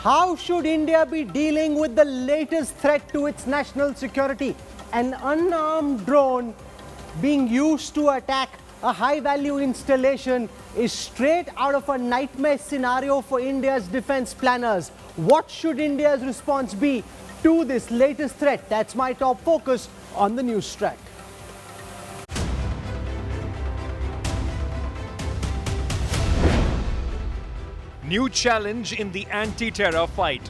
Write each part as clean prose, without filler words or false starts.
How should India be dealing with the latest threat to its national security? An unarmed drone being used to attack a high-value installation is straight out of a nightmare scenario for India's defense planners. What should India's response be to this latest threat? That's my top focus on the news track. New challenge in the anti-terror fight.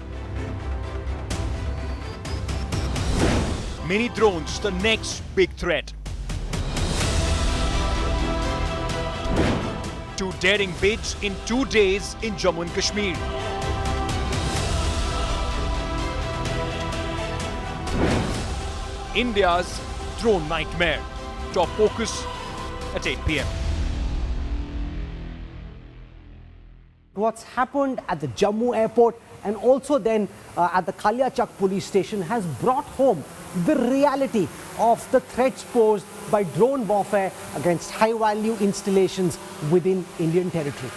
Mini drones, the next big threat. Two daring bids in 2 days in Jammu and Kashmir. India's drone nightmare. Top focus at 8 p.m. What's happened at the Jammu airport and also then at the Kaliachak police station has brought home the reality of the threats posed by drone warfare against high-value installations within Indian territory.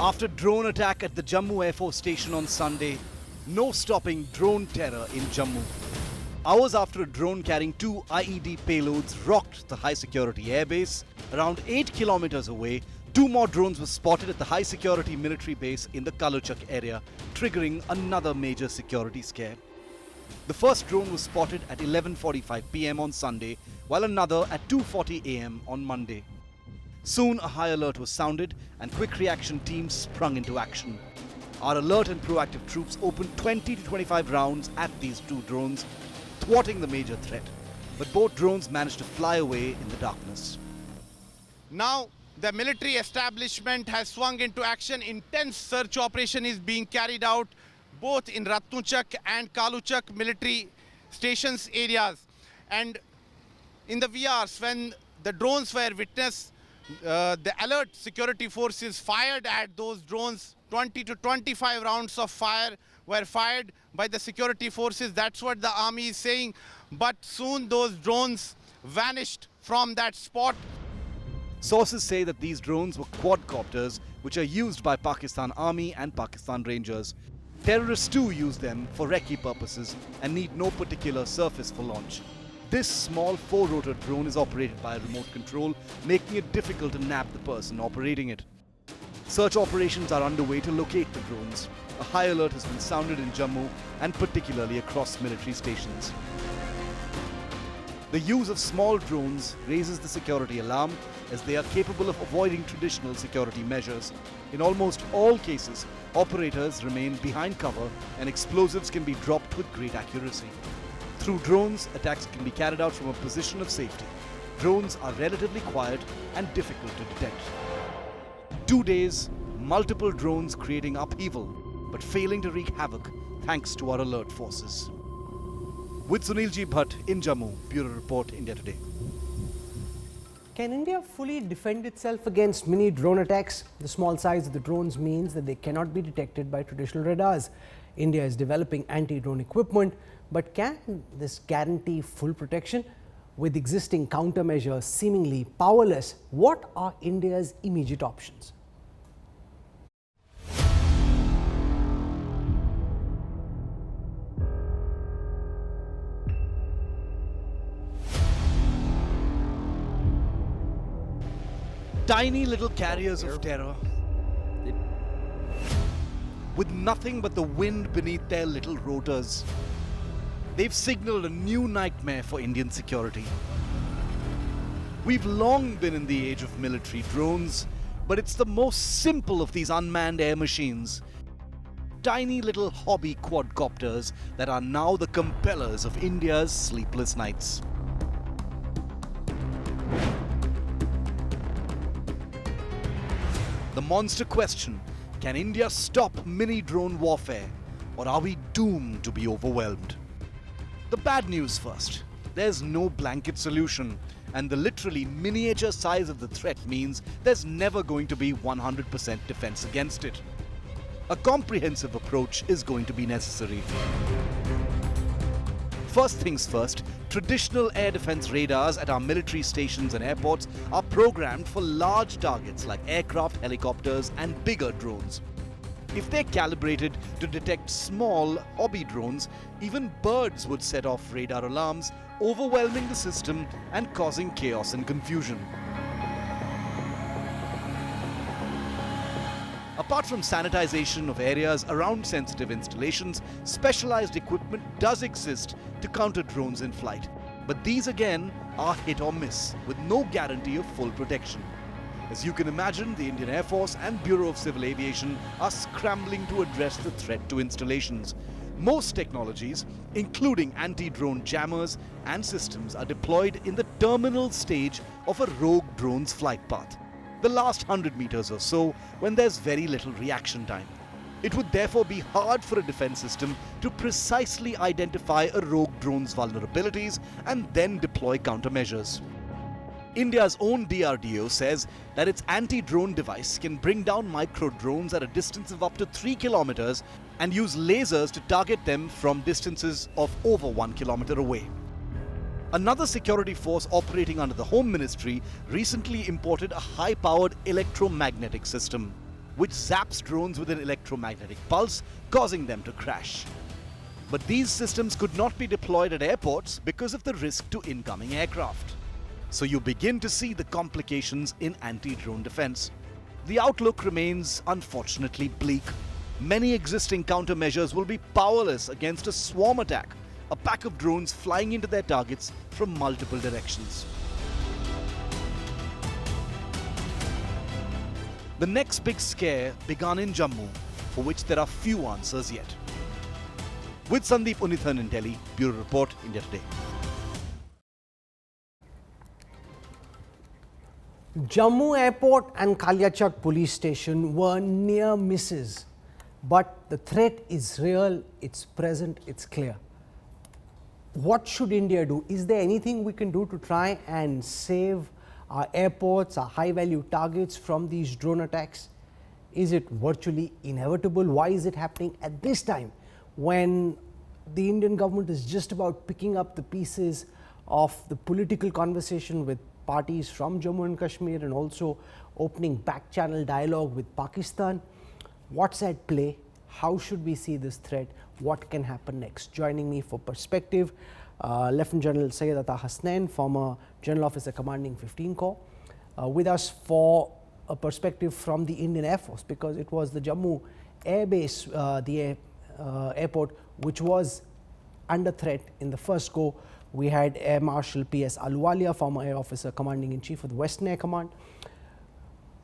After drone attack at the Jammu Air Force Station on Sunday, no stopping drone terror in Jammu. Hours after a drone carrying 2 IED payloads rocked the high-security airbase, around 8 kilometers away, 2 more drones were spotted at the high-security military base in the Kaliachak area, triggering another major security scare. The first drone was spotted at 11:45 p.m. on Sunday, while another at 2:40 a.m. on Monday. Soon a high alert was sounded and quick reaction teams sprung into action. Our alert and proactive troops opened 20 to 25 rounds at these 2 drones, thwarting the major threat. But both drones managed to fly away in the darkness. Now, the military establishment has swung into action. Intense search operation is being carried out both in Ratnuchak and Kaluchak military stations areas. And in the VRs, when the drones were witnessed, the alert security forces fired at those drones. 20 to 25 rounds of fire were fired by the security forces. That's what the army is saying. But soon those drones vanished from that spot. Sources say that these drones were quadcopters, which are used by Pakistan Army and Pakistan Rangers. Terrorists too use them for recce purposes and need no particular surface for launch. This small 4-rotor drone is operated by remote control, making it difficult to nab the person operating it. Search operations are underway to locate the drones. A high alert has been sounded in Jammu and particularly across military stations. The use of small drones raises the security alarm as they are capable of avoiding traditional security measures. In almost all cases, operators remain behind cover and explosives can be dropped with great accuracy. Through drones, attacks can be carried out from a position of safety. Drones are relatively quiet and difficult to detect. 2 days, multiple drones creating upheaval, but failing to wreak havoc thanks to our alert forces. With Sunilji Bhatt in Jammu, Bureau Report, India Today. Can India fully defend itself against mini drone attacks? The small size of the drones means that they cannot be detected by traditional radars. India is developing anti-drone equipment, but can this guarantee full protection? With existing countermeasures seemingly powerless, what are India's immediate options? Tiny little carriers of terror, with nothing but the wind beneath their little rotors. They've signaled a new nightmare for Indian security. We've long been in the age of military drones, but it's the most simple of these unmanned air machines. Tiny little hobby quadcopters that are now the compellers of India's sleepless nights. The monster question, can India stop mini drone warfare, or are we doomed to be overwhelmed? The bad news first. There's no blanket solution, and the literally miniature size of the threat means there's never going to be 100% defense against it. A comprehensive approach is going to be necessary. First things first, traditional air defense radars at our military stations and airports are programmed for large targets like aircraft, helicopters, and bigger drones. If they're calibrated to detect small hobby drones, even birds would set off radar alarms, overwhelming the system and causing chaos and confusion. Apart from sanitization of areas around sensitive installations, specialized equipment does exist to counter drones in flight. But these again are hit or miss, with no guarantee of full protection. As you can imagine, the Indian Air Force and Bureau of Civil Aviation are scrambling to address the threat to installations. Most technologies, including anti-drone jammers and systems, are deployed in the terminal stage of a rogue drone's flight path, the last 100 meters or so, when there's very little reaction time. It would therefore be hard for a defense system to precisely identify a rogue drone's vulnerabilities and then deploy countermeasures. India's own DRDO says that its anti-drone device can bring down micro-drones at a distance of up to 3 kilometers and use lasers to target them from distances of over 1 kilometer away. Another security force operating under the Home Ministry recently imported a high-powered electromagnetic system, which zaps drones with an electromagnetic pulse, causing them to crash. But these systems could not be deployed at airports because of the risk to incoming aircraft. So you begin to see the complications in anti-drone defense. The outlook remains unfortunately bleak. Many existing countermeasures will be powerless against a swarm attack, a pack of drones flying into their targets from multiple directions. The next big scare began in Jammu, for which there are few answers yet. With Sandeep Unithan in Delhi, Bureau Report, India Today. Jammu Airport and Kaliachak Police Station were near misses, but the threat is real, it's present, it's clear. What should India do? Is there anything we can do to try and save our airports, our high-value targets from these drone attacks? Is it virtually inevitable? Why is it happening at this time when the Indian government is just about picking up the pieces of the political conversation with parties from Jammu and Kashmir and also opening back-channel dialogue with Pakistan? What's at play? How should we see this threat? What can happen next? Joining me for perspective, Lieutenant General Syed Ata Hasnain, former General Officer commanding 15 Corps, with us for a perspective from the Indian Air Force, because it was the Jammu Air Base, airport, which was under threat in the first go. We had Air Marshal P.S. Ahluwalia, former Air Officer Commanding-in-Chief of the Western Air Command.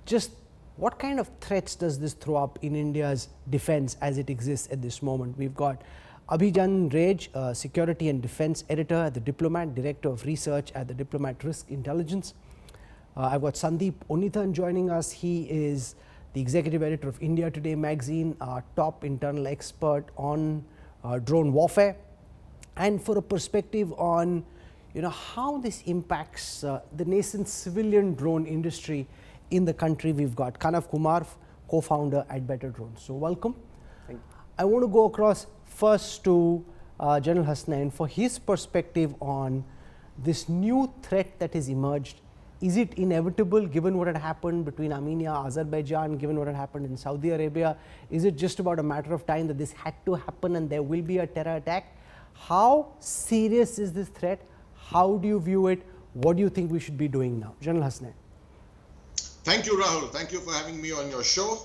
Just what kind of threats does this throw up in India's defense as it exists at this moment? We've got Abhijan Rej, Security and Defense Editor at The Diplomat, Director of Research at The Diplomat Risk Intelligence. I've got Sandeep Unithan joining us. He is the Executive Editor of India Today magazine, our top internal expert on drone warfare. And for a perspective on how this impacts the nascent civilian drone industry in the country, we've got Kanav Kumar, co-founder at Better Drones. So welcome. Thank you. I want to go across first to General Hasnain for his perspective on this new threat that has emerged. Is it inevitable given what had happened between Armenia, Azerbaijan, given what had happened in Saudi Arabia? Is it just about a matter of time that this had to happen and there will be a terror attack? How serious is this threat? How do you view it? What do you think we should be doing now? General Hasnain. Thank you, Rahul. Thank you for having me on your show.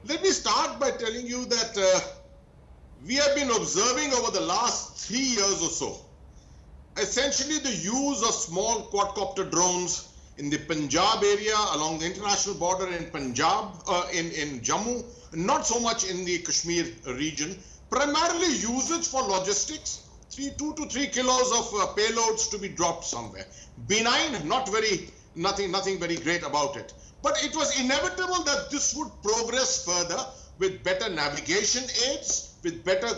Let me start by telling you that we have been observing over the last 3 years or so, essentially the use of small quadcopter drones in the Punjab area, along the international border in Punjab, in Jammu, not so much in the Kashmir region. Primarily usage for logistics, 2 to 3 kilos of payloads to be dropped somewhere. Benign, nothing very great about it. But it was inevitable that this would progress further with better navigation aids, with better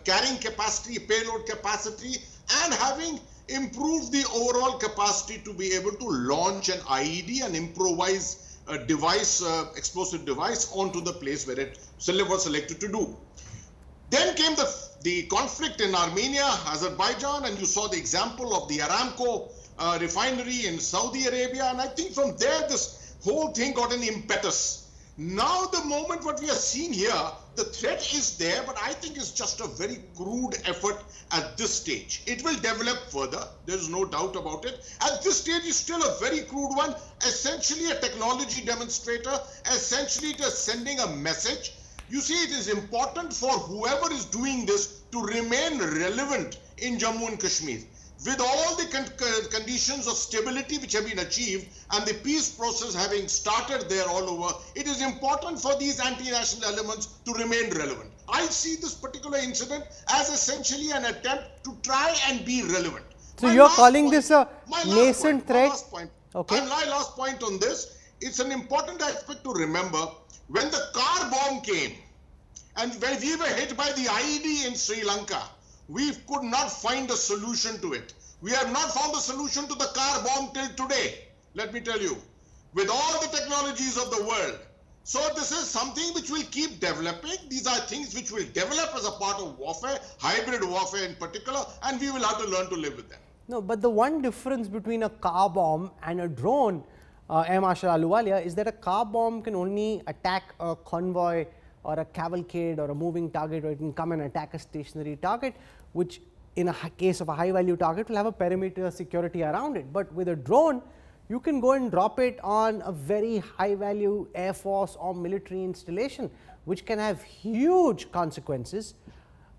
carrying capacity, payload capacity, and having improved the overall capacity to be able to launch an IED and improvise a device, explosive device onto the place where it was selected to do. Then came the conflict in Armenia, Azerbaijan, and you saw the example of the Aramco refinery in Saudi Arabia. And I think from there, this whole thing got an impetus. Now, the moment what we are seeing here, the threat is there, but I think it's just a very crude effort at this stage. It will develop further. There's no doubt about it. At this stage, it's still a very crude one. Essentially, a technology demonstrator. Essentially, it is sending a message. You see, it is important for whoever is doing this to remain relevant in Jammu and Kashmir. With all the conditions of stability which have been achieved and the peace process having started there all over, it is important for these anti-national elements to remain relevant. I see this particular incident as essentially an attempt to try and be relevant. So you're calling this a nascent threat? Okay. My last point on this, it's an important aspect to remember. When the car bomb came and when we were hit by the IED in Sri Lanka, we could not find a solution to it. We have not found a solution to the car bomb till today, let me tell you, with all the technologies of the world. So this is something which will keep developing. These are things which will develop as a part of warfare, hybrid warfare in particular, and we will have to learn to live with them. No, but the one difference between a car bomb and a drone, Air Marshal Ahluwalia, is that a car bomb can only attack a convoy or a cavalcade or a moving target, or it can come and attack a stationary target, which in a case of a high value target will have a perimeter security around it. But with a drone, you can go and drop it on a very high value air force or military installation, which can have huge consequences.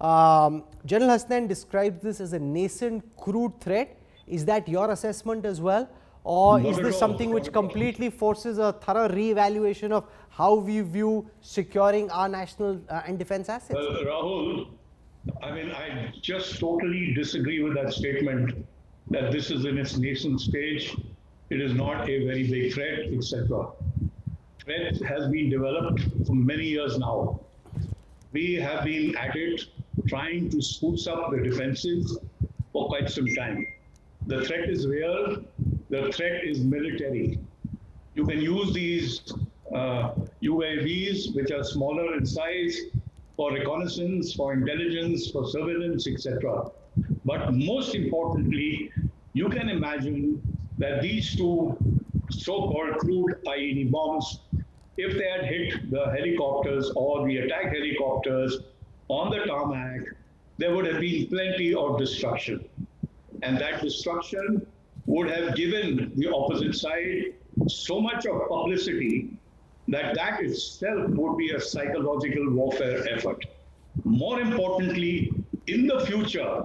General Hasnain describes this as a nascent crude threat. Is that your assessment as well? Or is this something which completely forces a thorough re-evaluation of how we view securing our national and defense assets? Well, Rahul, I mean, I just totally disagree with that statement that this is in its nascent stage. It is not a very big threat, etc. Threat has been developed for many years now. We have been at it trying to spruce up the defenses for quite some time. The threat is real. The threat is military. You can use these UAVs, which are smaller in size, for reconnaissance, for intelligence, for surveillance, etc. But most importantly, you can imagine that these two so-called crude IED bombs, if they had hit the helicopters or the attack helicopters on the tarmac, there would have been plenty of destruction. And that destruction would have given the opposite side so much of publicity that that itself would be a psychological warfare effort. More importantly, in the future,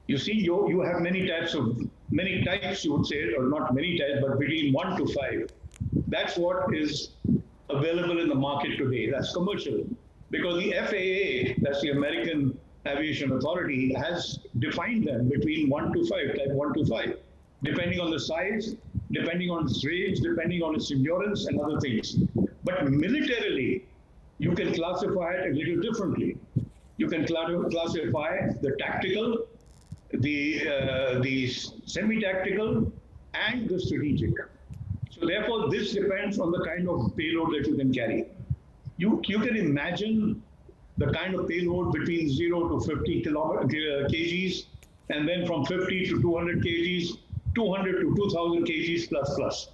you see, you have many types, you would say, or not many types, but between 1 to 5. That's what is available in the market today. That's commercial. Because the FAA, that's the American Aviation Authority, has defined them between 1 to 5, type 1 to 5, depending on the size, depending on its range, depending on its endurance and other things. But militarily, you can classify it a little differently. You can classify the tactical, the semi-tactical, and the strategic. So therefore, this depends on the kind of payload that you can carry. You can imagine the kind of payload between 0 to 50 kgs, and then from 50 to 200 kgs, 200 to 2000 kgs plus.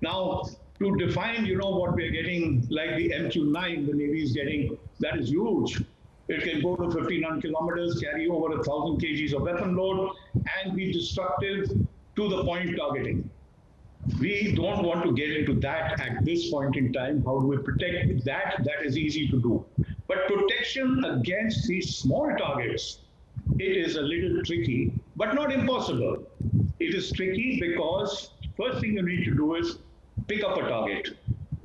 Now, to define, what we're getting, like the MQ-9, the Navy is getting, that is huge. It can go to 1,500 kilometers, carry over 1,000 kgs of weapon load, and be destructive to the point targeting. We don't want to get into that at this point in time. How do we protect that? That is easy to do. But protection against these small targets, it is a little tricky, but not impossible. It is tricky because first thing you need to do is pick up a target.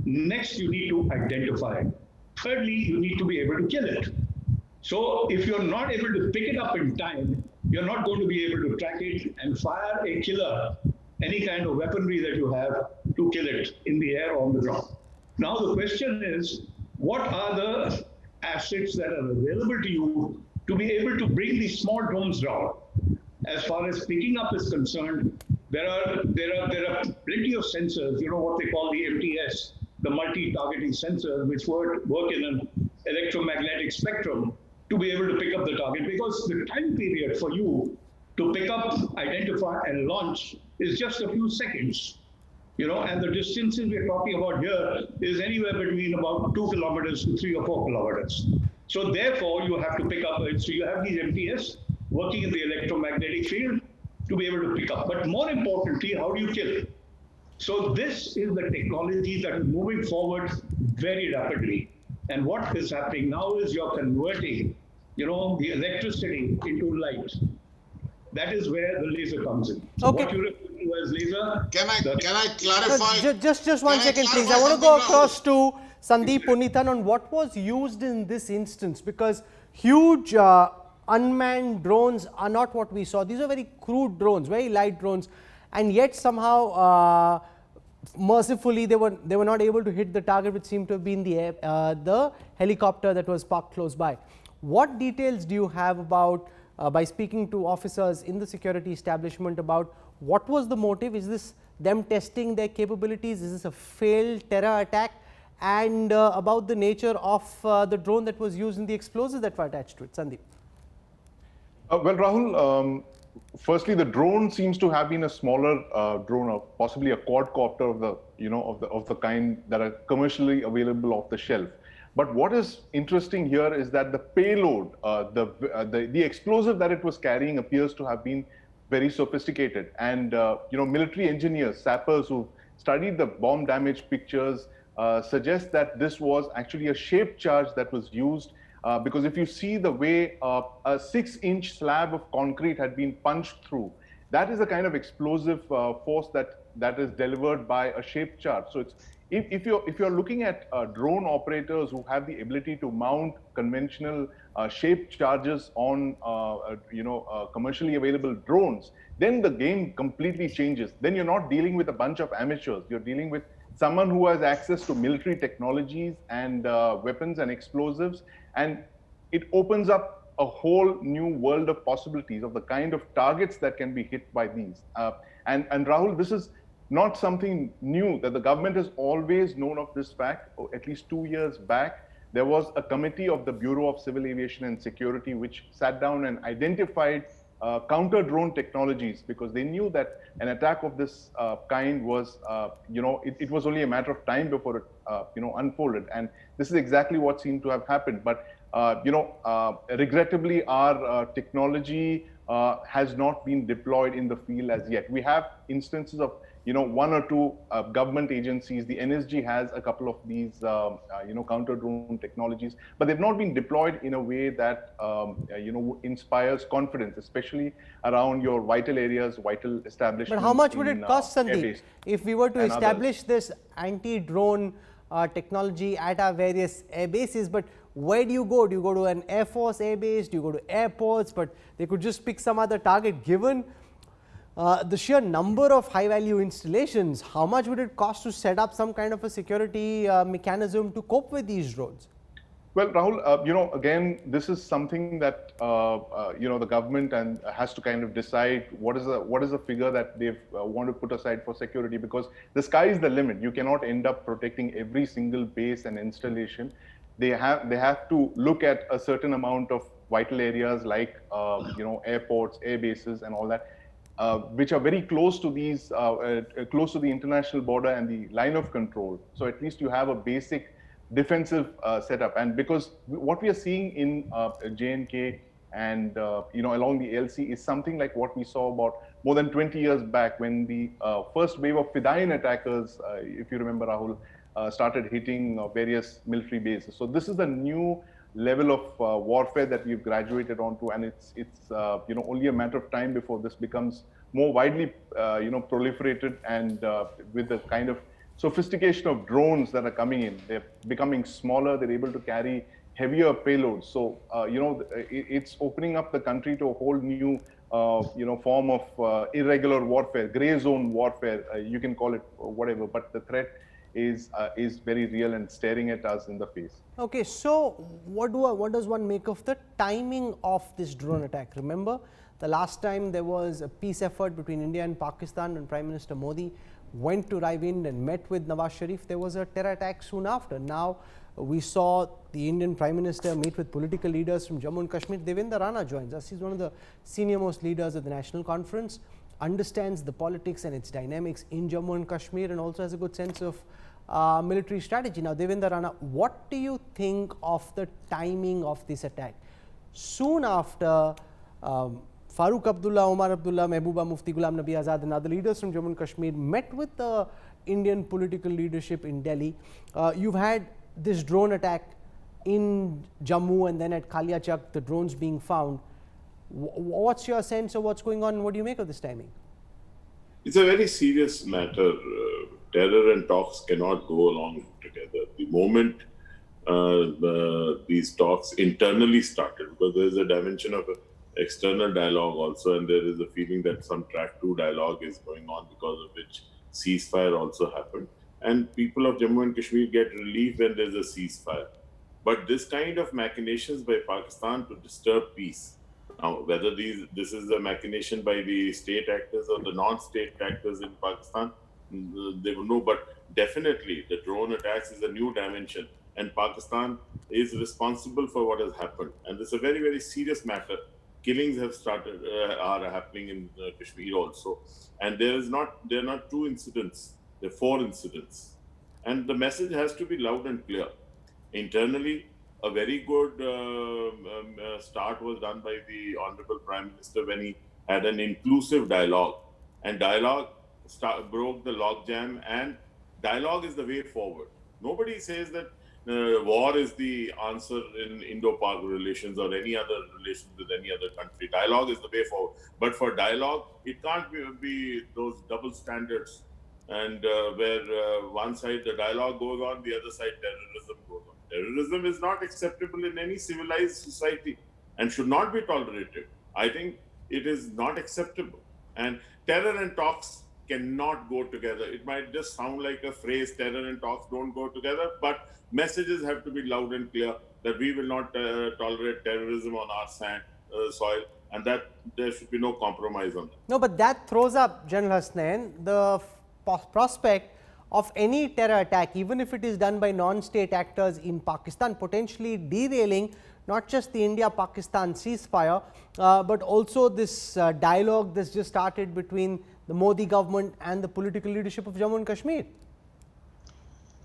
Next, you need to identify it. Thirdly, you need to be able to kill it. So if you're not able to pick it up in time, you're not going to be able to track it and fire a killer, any kind of weaponry that you have, to kill it in the air or on the ground. Now the question is, what are the assets that are available to you to be able to bring these small drones down? As far as picking up is concerned, there are plenty of sensors, what they call the MTS, the multi-targeting sensors, which work in an electromagnetic spectrum. to be able to pick up the target, because the time period for you to pick up, identify, and launch is just a few seconds. And the distances we're talking about here is anywhere between about 2 kilometers to 3 or 4 kilometers. So therefore, you have to pick up. So you have these MTS working in the electromagnetic field to be able to pick up. But more importantly, how do you kill? So this is the technology that is moving forward very rapidly. And what is happening now is you're converting, the electricity into light. That is where the laser comes in. So Okay. what you refer to as laser. Can I clarify? Just one Can I second, please. clarify I want to something, go Rahul? across to Sandeep Punithan on what was used in this instance, because huge unmanned drones are not what we saw. These are very crude drones, very light drones, and yet somehow mercifully they were not able to hit the target, which seemed to have been the helicopter that was parked close by. What details do you have about, by speaking to officers in the security establishment, about what was the motive? Is this them testing their capabilities? Is this a failed terror attack? And about the nature of the drone that was used and the explosives that were attached to it. Sandeep. Well, Rahul, firstly, the drone seems to have been a smaller drone, or possibly a quadcopter of the kind that are commercially available off the shelf. But what is interesting here is that the payload, the explosive that it was carrying, appears to have been very sophisticated. And military engineers, sappers who studied the bomb damage pictures suggest that this was actually a shaped charge that was used. Because if you see the way a 6-inch slab of concrete had been punched through, that is a kind of explosive force that is delivered by a shaped charge. So it's, if you're looking at drone operators who have the ability to mount conventional shaped charges on commercially available drones, then the game completely changes. Then you're not dealing with a bunch of amateurs. You're dealing with someone who has access to military technologies and weapons and explosives. And it opens up a whole new world of possibilities of the kind of targets that can be hit by these. And Rahul, this is not something new, that the government has always known of this fact. At least 2 years back, there was a committee of the Bureau of Civil Aviation and Security which sat down and identified counter-drone technologies, because they knew that an attack of this kind was, it was only a matter of time before it, unfolded. And this is exactly what seemed to have happened. But, regrettably, our technology has not been deployed in the field as yet. We have instances of, one or two government agencies. The NSG has a couple of these, counter-drone technologies, but they've not been deployed in a way that, inspires confidence, especially around your vital areas, vital establishments. But how much would it cost, Sandeep, airbase if we were to establish others. this anti-drone technology at our various air bases? But where do you go? Do you go to an Air Force air base? Do you go to airports? But they could just pick some other target. Given the sheer number of high-value installations, how much would it cost to set up some kind of a security mechanism to cope with these drones? Well, Rahul, again, this is something that the government has to kind of decide what is the figure that they want to put aside for security, because the sky is the limit. You cannot end up protecting every single base and installation. They have to look at a certain amount of vital areas like airports, air bases, and all that, which are very close to these, close to the international border and the line of control. So at least you have a basic defensive setup. And because what we are seeing in J&K and along the LC is something like what we saw about more than 20 years back, when the first wave of Fedayeen attackers, if you remember, Rahul, started hitting various military bases. So this is a new level of warfare that we've graduated onto, and it's only a matter of time before this becomes more widely proliferated, and with the kind of sophistication of drones that are coming in, they're becoming smaller, they're able to carry heavier payloads. So it's opening up the country to a whole new form of irregular warfare, gray zone warfare, you can call it whatever, but the threat is very real and staring at us in the face. Okay, so what does one make of the timing of this drone attack? Remember, the last time there was a peace effort between India and Pakistan, and Prime Minister Modi went to Ravindra and met with Nawaz Sharif, there was a terror attack soon after. Now, We saw the Indian Prime Minister meet with political leaders from Jammu and Kashmir. Devendra Rana joins us. He's one of the senior most leaders of the National Conference, understands the politics and its dynamics in Jammu and Kashmir, and also has a good sense of military strategy. Now, Devendra Rana, what do you think of the timing of this attack? Soon after Farooq Abdullah, Omar Abdullah, Mehbooba Mufti, Ghulam Nabi Azad and other leaders from Jammu and Kashmir met with the Indian political leadership in Delhi. You've had this drone attack in Jammu and then at Kaliachak, the drones being found. What's your sense of what's going on? What do you make of this timing? It's a very serious matter. Terror and talks cannot go along together. The moment these talks internally started, because there is a dimension of external dialogue also, and there is a feeling that some track 2 dialogue is going on, because of which ceasefire also happened. And people of Jammu and Kashmir get relief when there's a ceasefire. But this kind of machinations by Pakistan to disturb peace, now whether this is a machination by the state actors or the non-state actors in Pakistan, they will know, but definitely the drone attacks is a new dimension, and Pakistan is responsible for what has happened. And this is a very, very serious matter. Killings have started, are happening in Kashmir also. And there are not 2 incidents, there are 4 incidents. And the message has to be loud and clear. Internally, a very good start was done by the Honorable Prime Minister when he had an inclusive dialogue. And dialogue broke the logjam, and dialogue is the way forward. Nobody says that war is the answer in Indo-Pak relations or any other relations with any other country. Dialogue is the way forward. But for dialogue, it can't be those double standards, and where one side the dialogue goes on, the other side terrorism goes on. Terrorism is not acceptable in any civilized society and should not be tolerated. I think it is not acceptable. And terror and talks cannot go together. It might just sound like a phrase, terror and talks don't go together, but messages have to be loud and clear that we will not tolerate terrorism on our soil, and that there should be no compromise on that. No, but that throws up, General Hasnain, the prospect of any terror attack, even if it is done by non-state actors in Pakistan, potentially derailing not just the India-Pakistan ceasefire, but also this dialogue that's just started between the Modi government and the political leadership of Jammu and Kashmir.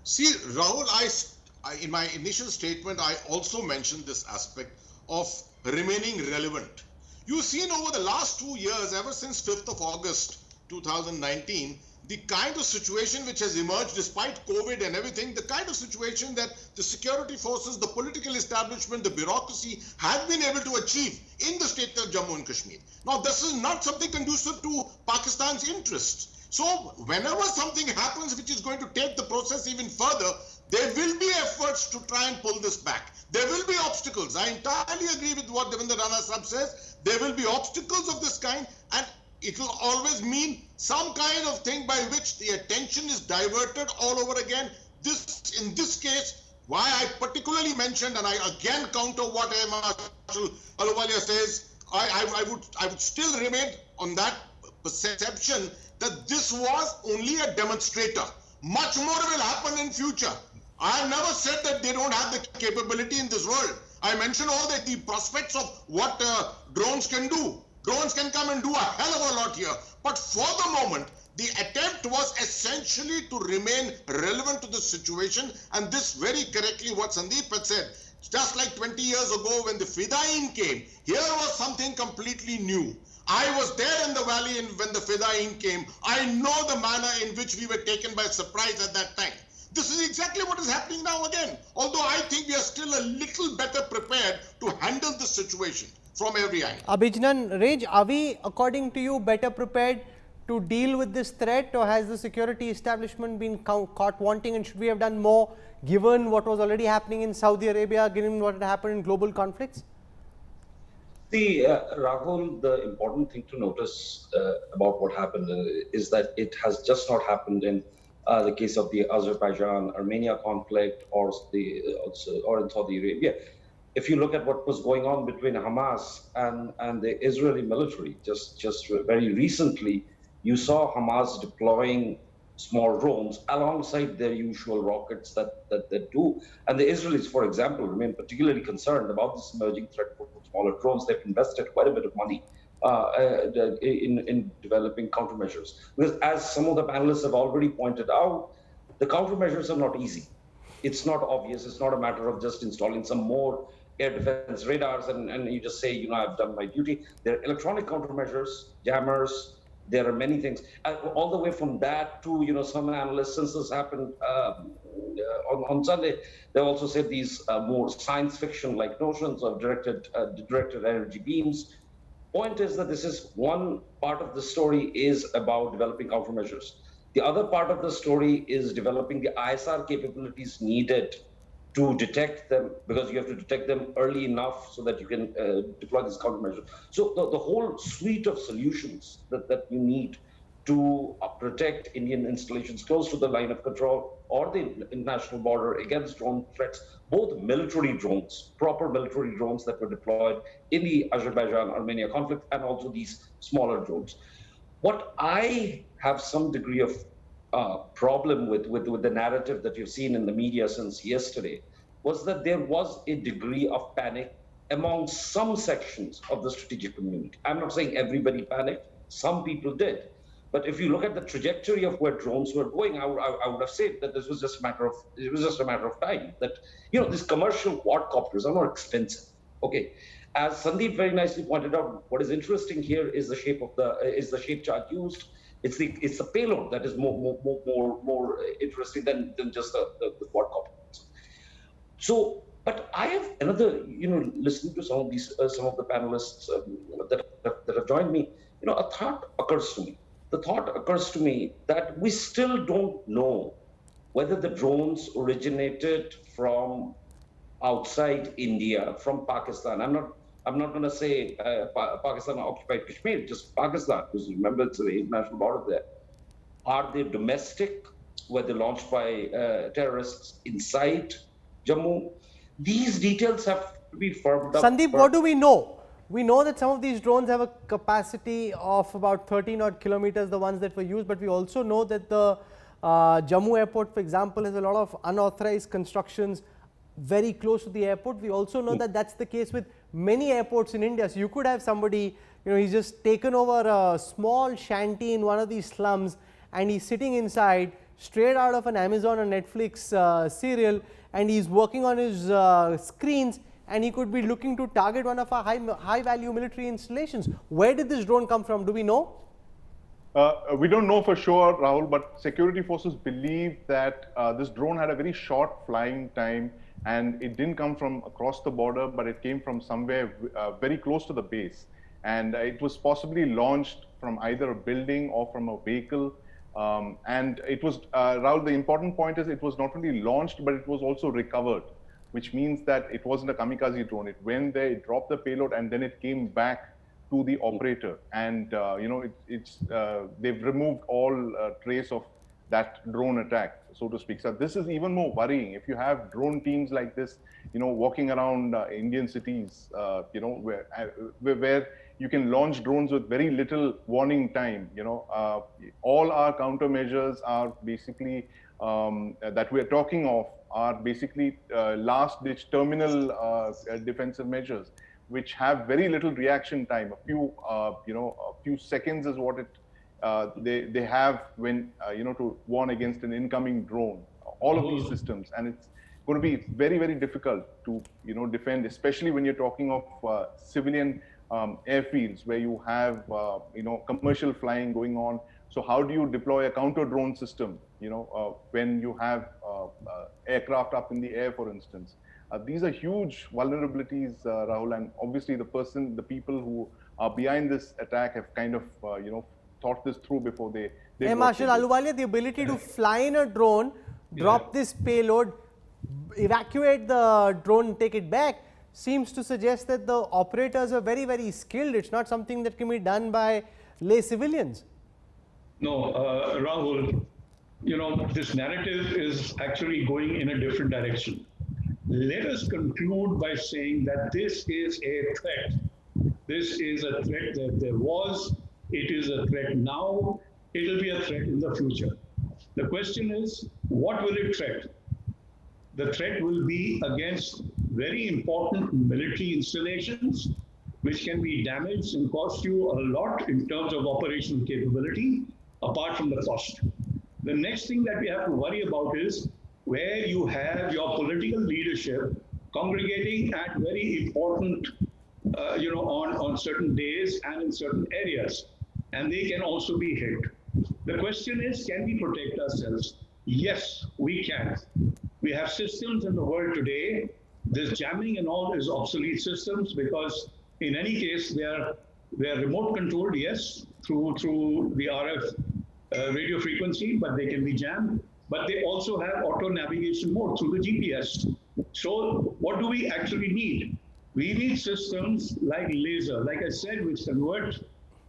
See, Rahul, in my initial statement, I also mentioned this aspect of remaining relevant. You've seen over the last 2 years, ever since 5th of August 2019, the kind of situation which has emerged despite COVID and everything, the kind of situation that the security forces, the political establishment, the bureaucracy have been able to achieve in the state of Jammu and Kashmir. Now, this is not something conducive to Pakistan's interests. So, whenever something happens which is going to take the process even further, there will be efforts to try and pull this back. There will be obstacles. I entirely agree with what Devendra Rana Sahab says. There will be obstacles of this kind, and it will always mean some kind of thing by which the attention is diverted all over again. In this case, why I particularly mentioned, and I again counter what Marshal Ahluwalia says, I would still remain on that perception that this was only a demonstrator. Much more will happen in future. I have never said that they don't have the capability in this world. I mentioned all the prospects of what drones can do. Drones can come and do a hell of a lot here. But for the moment, the attempt was essentially to remain relevant to the situation. And this very correctly what Sandeep had said. Just like 20 years ago when the Fedayeen came, here was something completely new. I was there in the valley when the Fedayeen came. I know the manner in which we were taken by surprise at that time. This is exactly what is happening now again. Although I think we are still a little better prepared to handle the situation from every angle. Abhijnan, Raj, are we, according to you, better prepared to deal with this threat, or has the security establishment been caught wanting, and should we have done more given what was already happening in Saudi Arabia, given what had happened in global conflicts? See, Rahul, the important thing to notice about what happened is that it has just not happened in the case of the Azerbaijan-Armenia conflict or in Saudi Arabia. If you look at what was going on between Hamas and the Israeli military, just very recently, you saw Hamas deploying small drones alongside their usual rockets that do. And the Israelis, for example, remain particularly concerned about this emerging threat for smaller drones. They've invested quite a bit of money in developing countermeasures. Because as some of the panelists have already pointed out, the countermeasures are not easy. It's not obvious. It's not a matter of just installing some more air defense radars and you just say, you know, I've done my duty. There are electronic countermeasures, jammers. There are many things, all the way from that to, you know, some analysts, since this happened on Sunday, they also said these more science fiction-like notions of directed energy beams. Point is that this is one part of the story is about developing countermeasures. The other part of the story is developing the ISR capabilities needed to detect them, because you have to detect them early enough so that you can deploy these countermeasures. So the whole suite of solutions that you need to protect Indian installations close to the line of control or the international border against drone threats, both military drones, proper military drones that were deployed in the Azerbaijan-Armenia conflict, and also these smaller drones. What I have some degree of problem with the narrative that you've seen in the media since yesterday was that there was a degree of panic among some sections of the strategic community. I'm not saying everybody panicked, some people did. But if you look at the trajectory of where drones were going, I would have said that this was just a matter of time. That, you know, these commercial quadcopters are not expensive. Okay, as Sandeep very nicely pointed out, what is interesting here is the shape chart used. It's the payload that is more interesting than just the quadcopters. So, but I have another, you know, listening to some of the panelists that have joined me, you know, a thought occurs to me. The thought occurs to me that we still don't know whether the drones originated from outside India, from Pakistan. I'm not going to say Pakistan occupied Kashmir, just Pakistan, because remember it's the international border there. Are they domestic? Were they launched by terrorists inside Jammu? These details have to be firmed up. Sandeep, what do we know? We know that some of these drones have a capacity of about 13 odd kilometers, the ones that were used, but we also know that the Jammu airport, for example, has a lot of unauthorized constructions very close to the airport. We also know that that's the case with many airports in India. So you could have somebody, you know, he's just taken over a small shanty in one of these slums and he's sitting inside straight out of an Amazon or Netflix serial, and he's working on his screens, and he could be looking to target one of our high value military installations. Where did this drone come from? Do we know? We don't know for sure, Rahul, but security forces believe that this drone had a very short flying time, and it didn't come from across the border, but it came from somewhere very close to the base. And it was possibly launched from either a building or from a vehicle. And it was, Rahul, the important point is it was not only launched, but it was also recovered, which means that it wasn't a kamikaze drone. It went there, it dropped the payload, and then it came back to the operator. And, you know, they've removed all trace of that drone attack, so to speak. So this is even more worrying. If you have drone teams like this, you know, walking around Indian cities, you know, where you can launch drones with very little warning time, you know, all our countermeasures are basically, that we're talking of, are basically last-ditch terminal defensive measures, which have very little reaction time. A few, you know, a few seconds is what they have when, you know, to warn against an incoming drone. All of these systems, and it's going to be very, very difficult to, you know, defend, especially when you're talking of civilian airfields where you have, you know, commercial flying going on. So how do you deploy a counter drone system, you know, when you have aircraft up in the air, for instance? These are huge vulnerabilities, Rahul, and obviously the people who are behind this attack have kind of, you know, thought this through before they Air Marshal Ahluwalia, the ability to fly in a drone, drop this payload, evacuate the drone, take it back, seems to suggest that the operators are very, very skilled. It's not something that can be done by lay civilians. No, Rahul, you know, this narrative is actually going in a different direction. Let us conclude by saying that this is a threat. This is a threat that there was. It is a threat now. It will be a threat in the future. The question is, what will it threat? The threat will be against very important military installations, which can be damaged and cost you a lot in terms of operational capability, apart from the cost. The next thing that we have to worry about is where you have your political leadership congregating at very important, on certain days and in certain areas, and they can also be hit. The question is, can we protect ourselves? Yes, we can. We have systems in the world today. This jamming and all is obsolete systems because in any case, they are remote controlled, yes, through the RF radio frequency, but they can be jammed. But they also have auto navigation mode through the GPS. So what do we actually need? We need systems like laser, like I said, which convert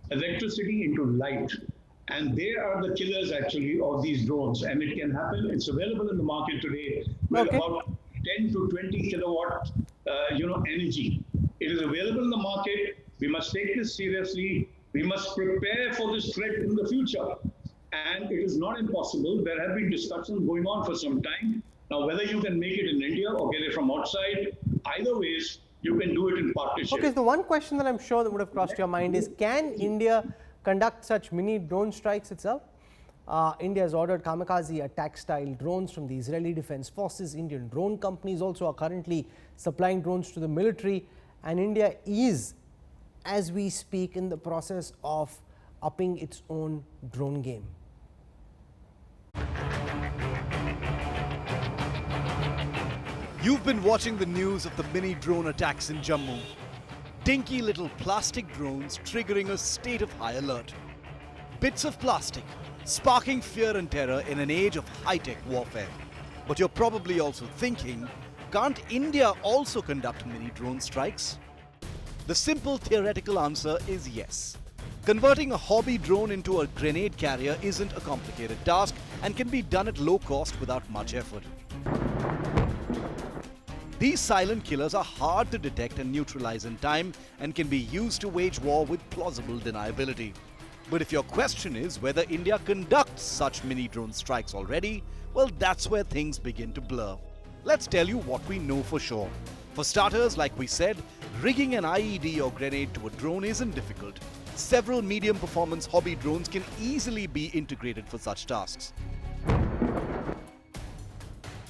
electricity into light. And they are the killers actually of these drones. And it can happen. It's available in the market today with about 10 to 20 kilowatt, energy. It is available in the market. We must take this seriously. We must prepare for this threat in the future. And it is not impossible. There have been discussions going on for some time. Now, whether you can make it in India or get it from outside, either ways, you can do it in partnership. Okay, so the one question that I'm sure that would have crossed your mind is, can India conduct such mini drone strikes itself? India has ordered kamikaze attack-style drones from the Israeli Defense Forces. Indian drone companies also are currently supplying drones to the military. And India is, as we speak, in the process of upping its own drone game. You've been watching the news of the mini drone attacks in Jammu. Dinky little plastic drones triggering a state of high alert. Bits of plastic sparking fear and terror in an age of high-tech warfare. But you're probably also thinking, can't India also conduct mini drone strikes? The simple theoretical answer is yes. Converting a hobby drone into a grenade carrier isn't a complicated task and can be done at low cost without much effort. These silent killers are hard to detect and neutralize in time and can be used to wage war with plausible deniability. But if your question is whether India conducts such mini drone strikes already, well, that's where things begin to blur. Let's tell you what we know for sure. For starters, like we said, rigging an IED or grenade to a drone isn't difficult. Several medium performance hobby drones can easily be integrated for such tasks.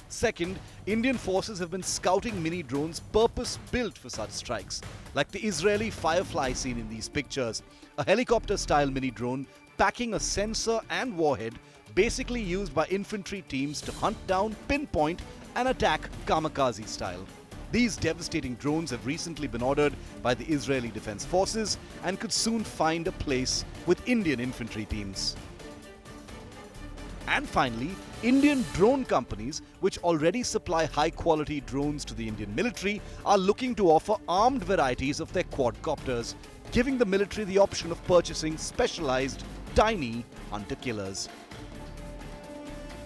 Second, Indian forces have been scouting mini drones purpose-built for such strikes, like the Israeli Firefly seen in these pictures, a helicopter-style mini drone packing a sensor and warhead basically used by infantry teams to hunt down, pinpoint and attack kamikaze style. These devastating drones have recently been ordered by the Israeli Defense Forces and could soon find a place with Indian infantry teams. And finally, Indian drone companies, which already supply high-quality drones to the Indian military, are looking to offer armed varieties of their quadcopters, giving the military the option of purchasing specialized, tiny hunter-killers.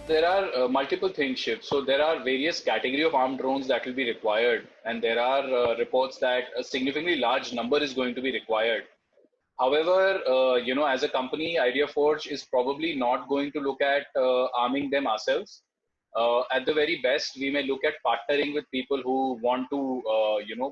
There are multiple things, Shiv. So there are various category of armed drones that will be required, and there are reports that a significantly large number is going to be required. However, as a company, IdeaForge is probably not going to look at arming them ourselves. At the very best, we may look at partnering with people who want to,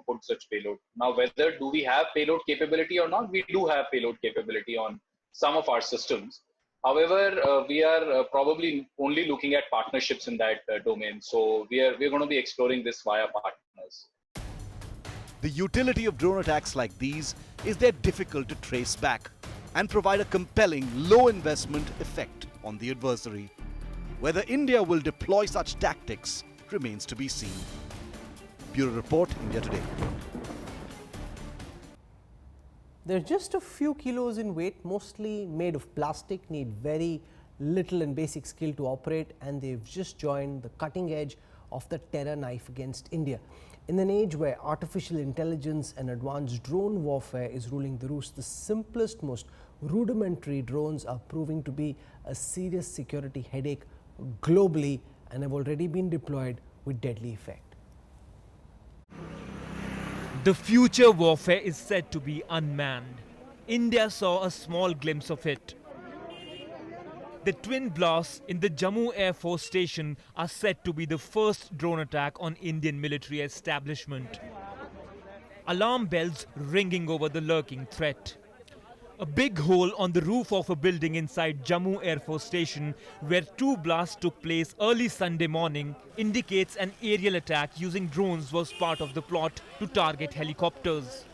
put such payload. Now, whether do we have payload capability or not, we do have payload capability on some of our systems. However, we are probably only looking at partnerships in that domain. So we're going to be exploring this via partners. The utility of drone attacks like these is they're difficult to trace back and provide a compelling low investment effect on the adversary. Whether India will deploy such tactics remains to be seen. Bureau Report, India Today. They're just a few kilos in weight, mostly made of plastic, need very little and basic skill to operate, and they've just joined the cutting edge of the terror knife against India. In an age where artificial intelligence and advanced drone warfare is ruling the roost, the simplest, most rudimentary drones are proving to be a serious security headache globally and have already been deployed with deadly effect. The future warfare is said to be unmanned. India saw a small glimpse of it. The twin blasts in the Jammu Air Force Station are said to be the first drone attack on Indian military establishment. Alarm bells ringing over the lurking threat. A big hole on the roof of a building inside Jammu Air Force Station, where 2 blasts took place early Sunday morning, indicates an aerial attack using drones was part of the plot to target helicopters.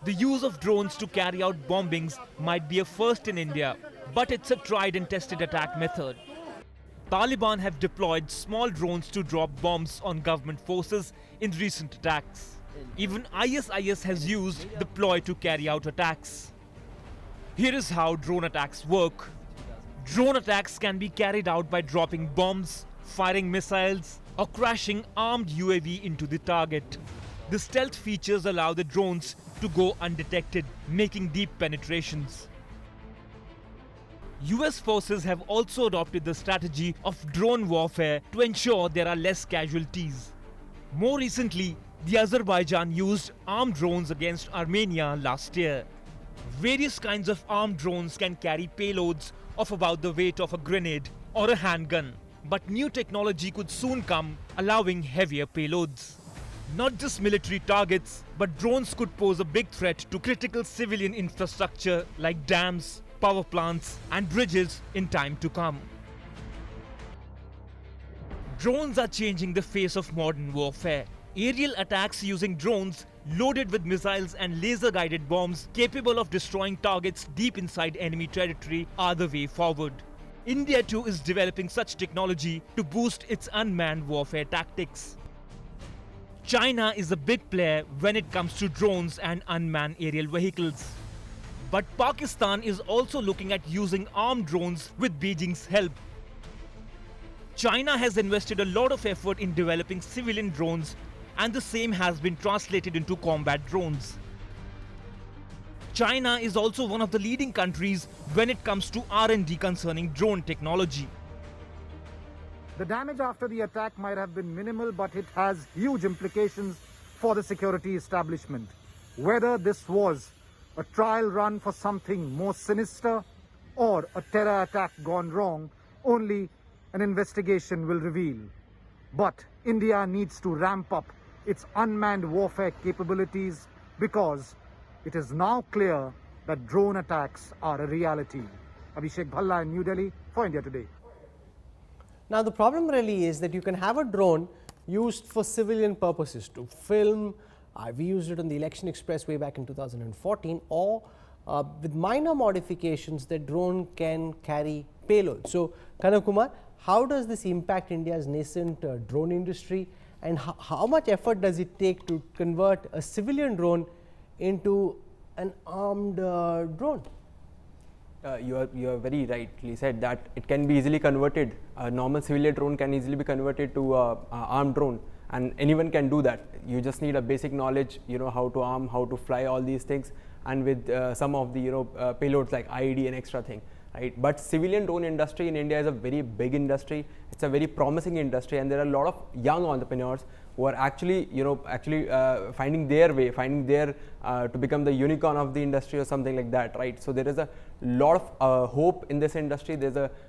The use of drones to carry out bombings might be a first in India, but it's a tried and tested attack method. Taliban have deployed small drones to drop bombs on government forces in recent attacks. Even ISIS has used the ploy to carry out attacks. Here is how drone attacks work. Drone attacks can be carried out by dropping bombs, firing missiles, or crashing armed UAV into the target. The stealth features allow the drones to go undetected, making deep penetrations. US forces have also adopted the strategy of drone warfare to ensure there are less casualties. More recently, the Azerbaijan used armed drones against Armenia last year. Various kinds of armed drones can carry payloads of about the weight of a grenade or a handgun. But new technology could soon come, allowing heavier payloads. Not just military targets, but drones could pose a big threat to critical civilian infrastructure like dams, power plants, and bridges in time to come. Drones are changing the face of modern warfare. Aerial attacks using drones loaded with missiles and laser-guided bombs capable of destroying targets deep inside enemy territory are the way forward. India too is developing such technology to boost its unmanned warfare tactics. China is a big player when it comes to drones and unmanned aerial vehicles. But Pakistan is also looking at using armed drones with Beijing's help. China has invested a lot of effort in developing civilian drones, and the same has been translated into combat drones. China is also one of the leading countries when it comes to R&D concerning drone technology. The damage after the attack might have been minimal, but it has huge implications for the security establishment. Whether this was a trial run for something more sinister or a terror attack gone wrong, only an investigation will reveal. But India needs to ramp up its unmanned warfare capabilities because it is now clear that drone attacks are a reality. Abhishek Bhalla in New Delhi for India Today. Now the problem really is that you can have a drone used for civilian purposes to film. We used it on the Election Express way back in 2014, or with minor modifications the drone can carry payload. So Kanav Kumar, how does this impact India's nascent drone industry, and how much effort does it take to convert a civilian drone into an armed drone? You are very rightly said that it can be easily converted. A normal civilian drone can easily be converted to a armed drone, and anyone can do that. You just need a basic knowledge, how to arm, how to fly, all these things, and with some of the payloads like IED and extra thing, right? But civilian drone industry in India is a very big industry. It's a very promising industry, and there are a lot of young entrepreneurs who are actually finding their way, to become the unicorn of the industry or something like that, right? So there is a lot of hope in this industry.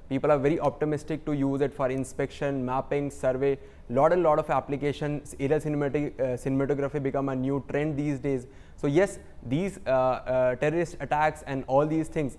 People are very optimistic to use it for inspection, mapping, survey. Lot of applications. Aerial cinematography become a new trend these days. So yes, these terrorist attacks and all these things,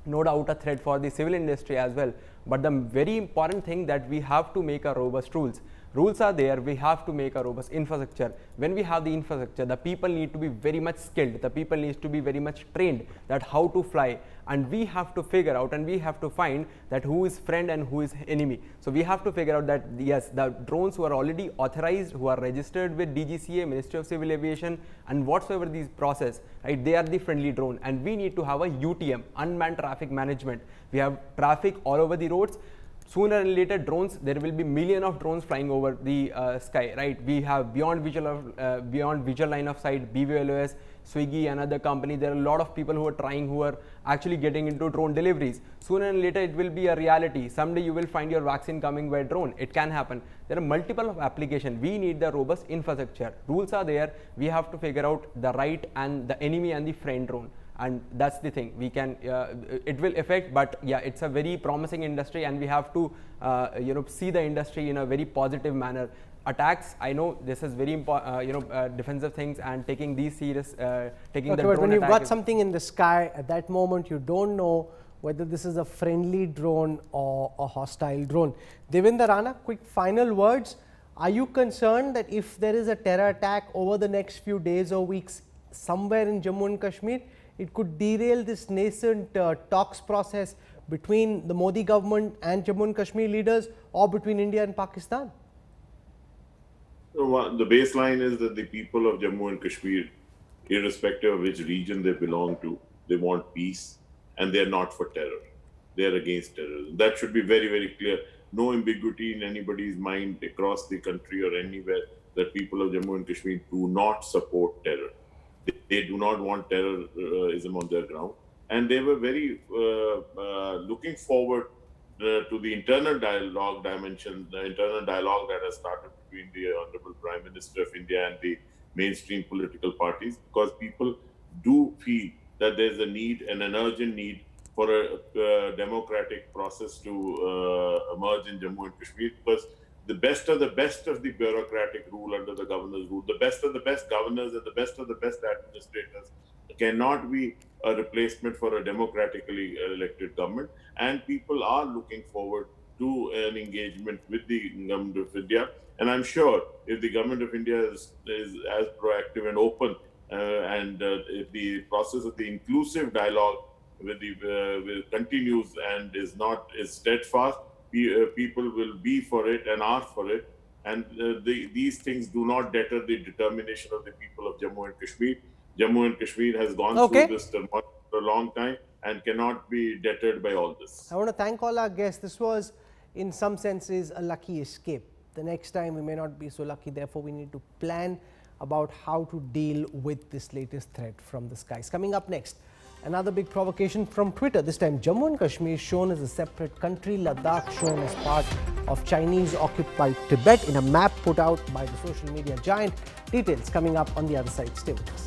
no doubt a threat for the civil industry as well. But the very important thing that we have to make a robust rules. Rules are there, we have to make a robust infrastructure. When we have the infrastructure, the people need to be very much skilled, the people need to be very much trained that how to fly, and we have to figure out and we have to find that who is friend and who is enemy. So we have to figure out that yes, the drones who are already authorized, who are registered with DGCA, Ministry of Civil Aviation, and whatsoever these process, right, they are the friendly drone, and we need to have a UTM, unmanned traffic management. We have traffic all over the roads. Sooner or later, drones, there will be millions of drones flying over the sky, right? We have beyond visual line of sight, BVLOS, Swiggy, another company. There are a lot of people who are trying, who are actually getting into drone deliveries. Sooner or later, it will be a reality. Someday you will find your vaccine coming by drone. It can happen. There are multiple of applications. We need the robust infrastructure. Rules are there. We have to figure out the right and the enemy and the friend drone. and that's the thing. We can it will affect, but yeah, it's a very promising industry, and we have to see the industry in a very positive manner. Attacks, I know this is very important, defensive things, and taking these serious, taking the drone when you've attack got something in the sky, at that moment you don't know whether this is a friendly drone or a hostile drone. Devinder Rana, quick final words. Are you concerned that if there is a terror attack over the next few days or weeks somewhere in Jammu and Kashmir, it could derail this nascent talks process between the Modi government and Jammu and Kashmir leaders, or between India and Pakistan? The baseline is that the people of Jammu and Kashmir, irrespective of which region they belong to, they want peace, and they are not for terror. They are against terrorism. That should be very, very clear. No ambiguity in anybody's mind across the country or anywhere that people of Jammu and Kashmir do not support terror. They do not want terrorism on their ground. And they were very looking forward to the internal dialogue dimension, the internal dialogue that has started between the Honorable Prime Minister of India and the mainstream political parties, because people do feel that there's a need and an urgent need for a democratic process to emerge in Jammu and Kashmir, because the best of the bureaucratic rule under the governor's rule, the best of the best governors and the best of the best administrators cannot be a replacement for a democratically elected government. And people are looking forward to an engagement with the government of India. And I'm sure if the government of India is as proactive and open, and if the process of the inclusive dialogue continues and is steadfast, people will be for it and are for it. And these things do not deter the determination of the people of Jammu and Kashmir. Jammu and Kashmir has gone through this turmoil for a long time and cannot be deterred by all this. I want to thank all our guests. This was, in some senses, a lucky escape. The next time we may not be so lucky, therefore we need to plan about how to deal with this latest threat from the skies. Coming up next, another big provocation from Twitter. This time Jammu and Kashmir shown as a separate country, Ladakh shown as part of Chinese-occupied Tibet in a map put out by the social media giant. Details coming up on the other side. Stay with us.